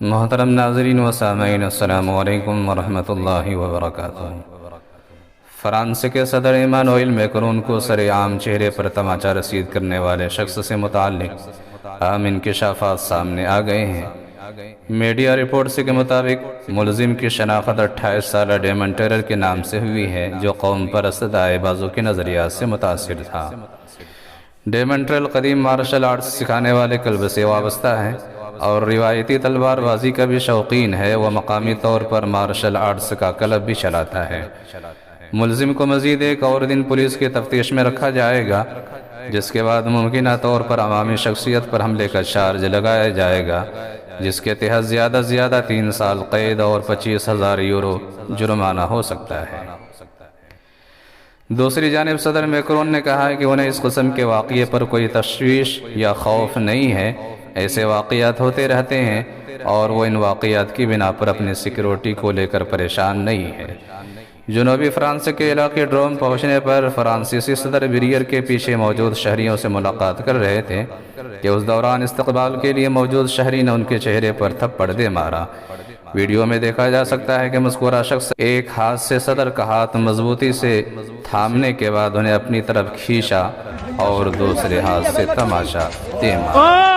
محترم ناظرین و سامعین، السلام علیکم ورحمۃ اللہ وبرکاتہ۔ فرانس کے صدر ایمانوئل میکرون کو سرعام چہرے پر تماچا رسید کرنے والے شخص سے متعلق اہم انکشافات سامنے آ گئے ہیں۔ میڈیا رپورٹس کے مطابق ملزم کی شناخت 28 سالہ ڈیمن ٹیرر کے نام سے ہوئی ہے، جو قوم پرست دائیں بازو کے نظریات سے متاثر تھا۔ ڈیمن ٹیرر قدیم مارشل آرٹس سکھانے والے کلب سے وابستہ ہے اور روایتی تلوار بازی کا بھی شوقین ہے۔ وہ مقامی طور پر مارشل آرٹس کا کلب بھی چلاتا ہے۔ ملزم کو مزید ایک اور دن پولیس کی تفتیش میں رکھا جائے گا، جس کے بعد ممکنہ طور پر عوامی شخصیت پر حملے کا چارج لگایا جائے گا، جس کے تحت زیادہ سے زیادہ 3 سال قید اور 25,000 یورو جرمانہ ہو سکتا ہے۔ دوسری جانب صدر میکرون نے کہا ہے کہ انہیں اس قسم کے واقعے پر کوئی تشویش یا خوف نہیں ہے۔ ایسے واقعات ہوتے رہتے ہیں اور وہ ان واقعات کی بنا پر اپنی سیکیورٹی کو لے کر پریشان نہیں ہے۔ جنوبی فرانس کے علاقے ڈروم پہنچنے پر فرانسیسی صدر بیریئر کے پیچھے موجود شہریوں سے ملاقات کر رہے تھے کہ اس دوران استقبال کے لیے موجود شہری نے ان کے چہرے پر تھپڑ دے مارا۔ ویڈیو میں دیکھا جا سکتا ہے کہ مذکورہ شخص ایک ہاتھ سے صدر کا ہاتھ مضبوطی سے تھامنے کے بعد انہیں اپنی طرف کھینچا اور دوسرے ہاتھ سے تماشا دے مارا۔